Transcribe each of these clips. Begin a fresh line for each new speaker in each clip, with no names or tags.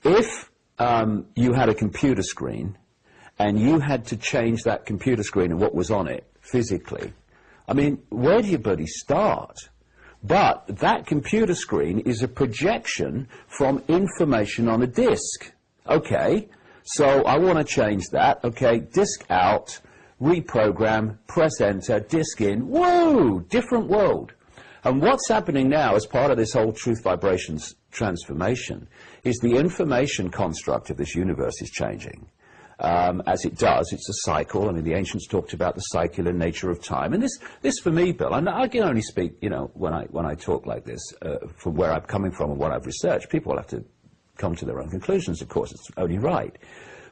if you had a computer screen and you had to change that computer screen and what was on it physically, I mean, where do you bloody start? But that computer screen is a projection from information on a disk. Okay, so I want to change that. Okay, disk out, reprogram, press enter, disk in. Whoa, different world. And what's happening now as part of this whole truth vibrations transformation is the information construct of this universe is changing. As it does, it's a cycle. I mean, the ancients talked about the circular nature of time. And this for me, Bill, and I can only speak, you know, when I talk like this, from where I'm coming from and what I've researched. People will have to come to their own conclusions, of course. It's only right.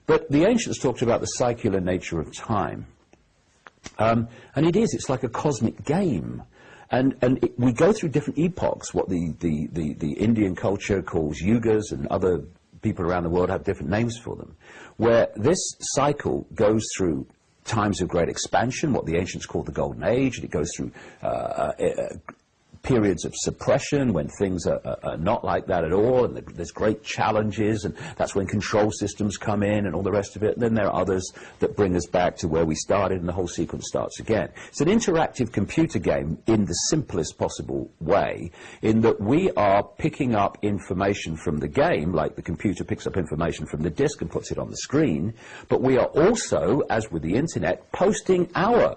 But the ancients talked about the circular nature of time. And it's like a cosmic game. And we go through different epochs, what the Indian culture calls yugas, and other people around the world have different names for them, where this cycle goes through times of great expansion, what the ancients called the Golden Age, and it goes through periods of suppression when things are not like that at all, and there's great challenges, and that's when control systems come in and all the rest of it. And then there are others that bring us back to where we started, and the whole sequence starts again. It's an interactive computer game in the simplest possible way, in that we are picking up information from the game, like the computer picks up information from the disk and puts it on the screen, but we are also, as with the internet, posting our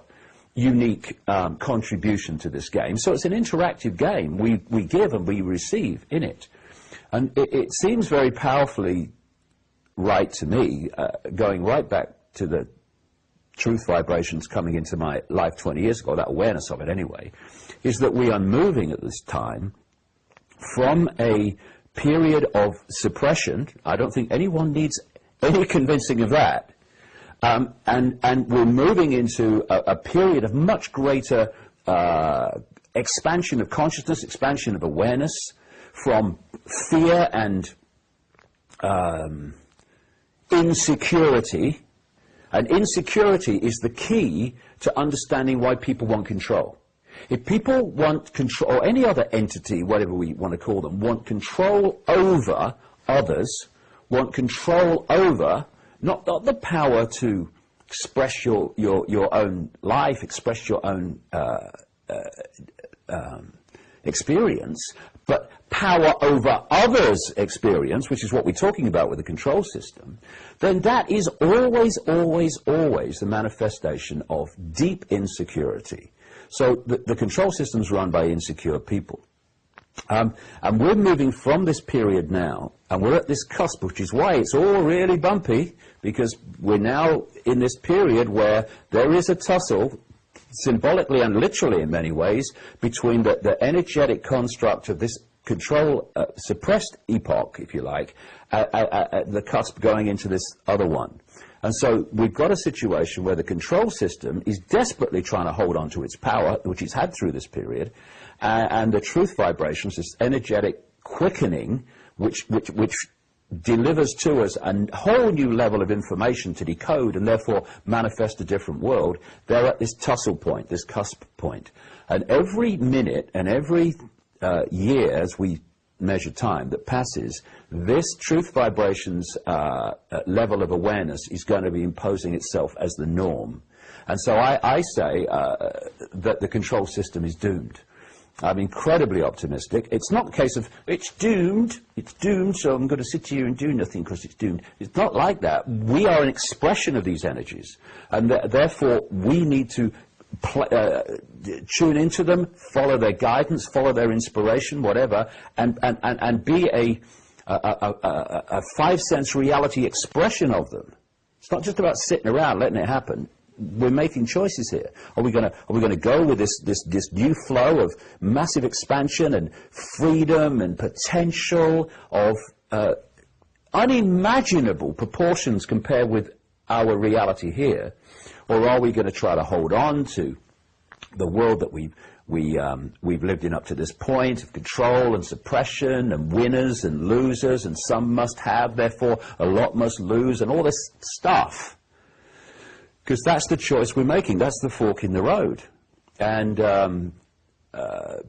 unique contribution to this game. So it's an interactive game. We give and we receive in it. And it seems very powerfully right to me, going right back to the truth vibrations coming into my life 20 years ago, that awareness of it anyway, is that we are moving at this time from a period of suppression. I don't think anyone needs any convincing of that. And we're moving into a period of much greater expansion of consciousness, expansion of awareness, from fear and insecurity. And insecurity is the key to understanding why people want control. If people want control, or any other entity, whatever we want to call them, want control over others, want control over not the power to express your own life, express your own experience, but power over others' experience, which is what we're talking about with the control system, then that is always, always, always the manifestation of deep insecurity. So the control system is run by insecure people. And we're moving from this period now, and we're at this cusp, which is why it's all really bumpy, because we're now in this period where there is a tussle, symbolically and literally in many ways, between the energetic construct of this control suppressed epoch, if you like, at the cusp going into this other one. And so we've got a situation where the control system is desperately trying to hold on to its power, which it's had through this period, and the truth vibrations, this energetic quickening, which delivers to us a whole new level of information to decode and therefore manifest a different world. They're at this tussle point, this cusp point. And every minute and every year, as we measure time that passes, this truth vibrations level of awareness is going to be imposing itself as the norm. And so I say that the control system is doomed. I'm incredibly optimistic. It's not a case of, it's doomed, so I'm going to sit here and do nothing because it's doomed. It's not like that. We are an expression of these energies, and therefore we need to tune into them, follow their guidance, follow their inspiration, whatever, and be a five-sense reality expression of them. It's not just about sitting around letting it happen. We're making choices here. Are we going to go with this new flow of massive expansion and freedom and potential of unimaginable proportions compared with our reality here, or are we going to try to hold on to the world that we've lived in up to this point of control and suppression and winners and losers, and some must have, therefore a lot must lose, and all this stuff? Because that's the choice we're making. That's the fork in the road. And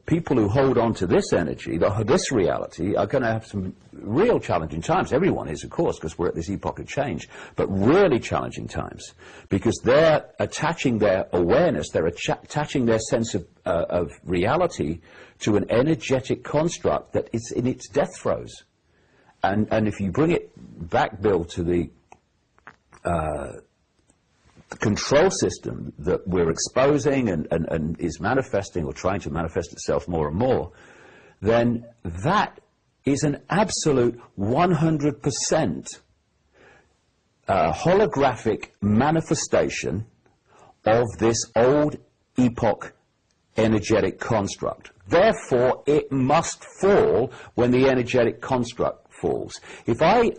people who hold on to this energy, this reality, are going to have some real challenging times. Everyone is, of course, because we're at this epoch of change, but really challenging times, because they're attaching their awareness, they're attaching their sense of reality to an energetic construct that is in its death throes. And if you bring it back, Bill, to the control system that we're exposing and is manifesting or trying to manifest itself more and more, then that is an absolute 100% holographic manifestation of this old epoch energetic construct. Therefore, it must fall when the energetic construct falls. If I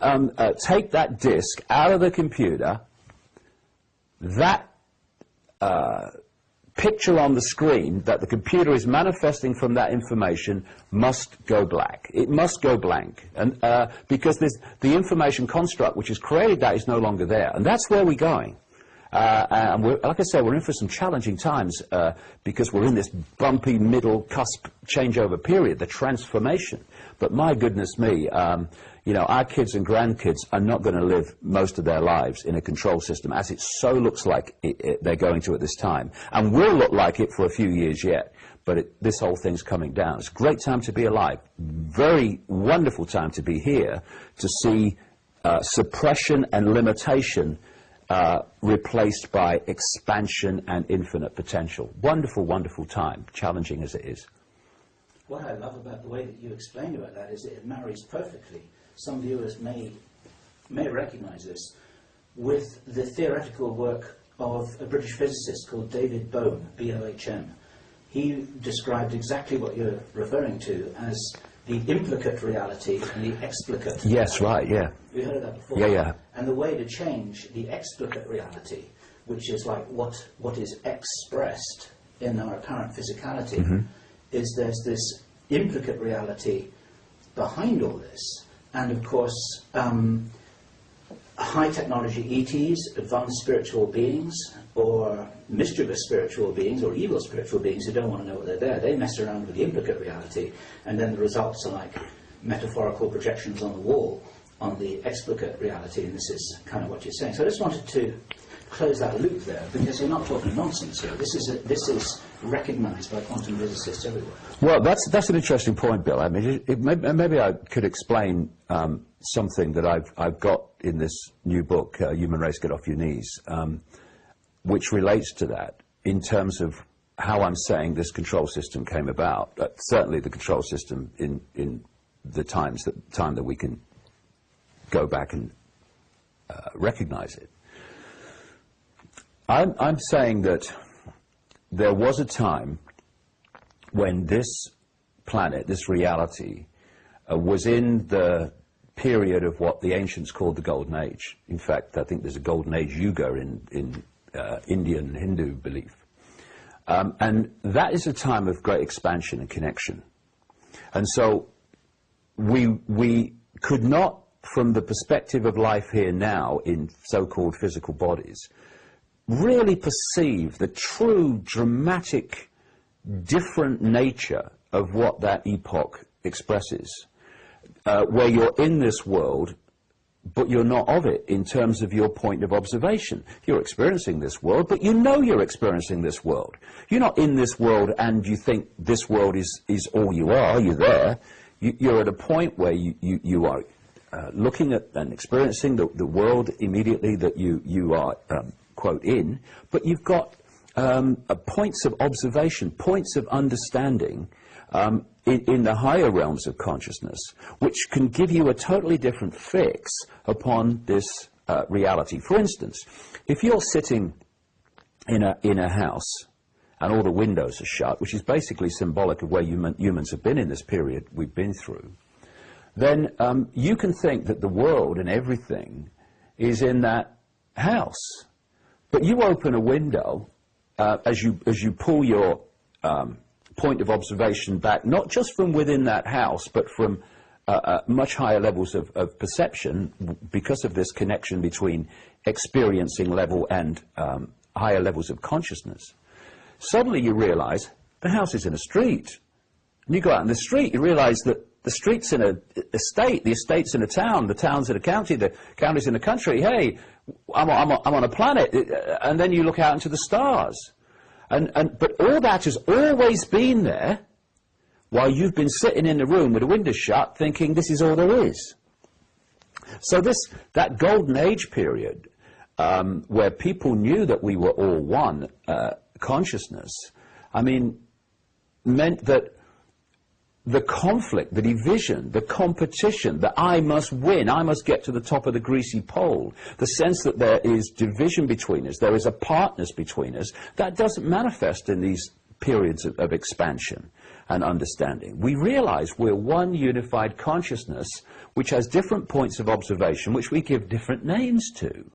take that disk out of the computer, that picture on the screen that the computer is manifesting from that information must go black. It must go blank, and because the information construct which has created that is no longer there, and that's where we're going. And like I said, we're in for some challenging times because we're in this bumpy middle cusp changeover period, the transformation. But my goodness me, you know, our kids and grandkids are not going to live most of their lives in a control system as it so looks like they're going to at this time. And will look like it for a few years yet. But this whole thing's coming down. It's a great time to be alive. Very wonderful time to be here to see suppression and limitation replaced by expansion and infinite potential. Wonderful, wonderful time, challenging as it is.
What I love about the way that you explained about that is that it marries perfectly. Some viewers may recognize this with the theoretical work of a British physicist called David Bohm, B-O-H-M. He described exactly what you're referring to as the implicate reality and the explicate.
Yes, right, yeah.
We heard of that before.
Yeah, yeah.
And the way to change the explicate reality, which is like what is expressed in our current physicality, is there's this implicate reality behind all this. And of course, high technology ETs, advanced spiritual beings, or mischievous spiritual beings, or evil spiritual beings who don't want to know what they're there, they mess around with the implicate reality, and then the results are like metaphorical projections on the wall on the explicate reality, and this is kind of what you're saying. So I just wanted to close that loop there, because you're not talking nonsense here. This is recognized by quantum physicists everywhere. Well,
that's an interesting point, Bill. I mean, maybe I could explain something that I've got in this new book, Human Race, Get Off Your Knees, which relates to that in terms of how I'm saying this control system came about. Certainly the control system in the time that we can go back and recognize it. I'm saying that there was a time when this planet, this reality, was in the period of what the ancients called the Golden Age. In fact, I think there's a Golden Age Yuga in Indian Hindu belief. And that is a time of great expansion and connection. And so we could not, from the perspective of life here now in so-called physical bodies, really perceive the true dramatic different nature of what that epoch expresses, where you're in this world but you're not of it in terms of your point of observation. You're experiencing this world, but you know you're experiencing this world. You're not in this world and you think this world is all you are. You're there. You're at a point where you are looking at and experiencing the world immediately that you are quote in, but you've got points of observation, points of understanding in the higher realms of consciousness, which can give you a totally different fix upon this reality. For instance, if you're sitting in a house and all the windows are shut, which is basically symbolic of where humans have been in this period we've been through, then you can think that the world and everything is in that house. But you open a window as you pull your point of observation back, not just from within that house, but from much higher levels of perception, because of this connection between experiencing level and higher levels of consciousness. Suddenly you realize The house is in a street. And you go out in the street, you realise that the street's in an estate, the estate's in a town, the town's in a county, the county's in a country. Hey, I'm on a planet. And then you look out into the stars. But all that has always been there while you've been sitting in the room with the window shut thinking this is all there is. So that golden age period where people knew that we were all one consciousness, I mean, meant that the conflict, the division, the competition, that I must win, I must get to the top of the greasy pole, the sense that there is division between us, there is a partness between us, that doesn't manifest in these periods of expansion and understanding. We realize we're one unified consciousness which has different points of observation which we give different names to.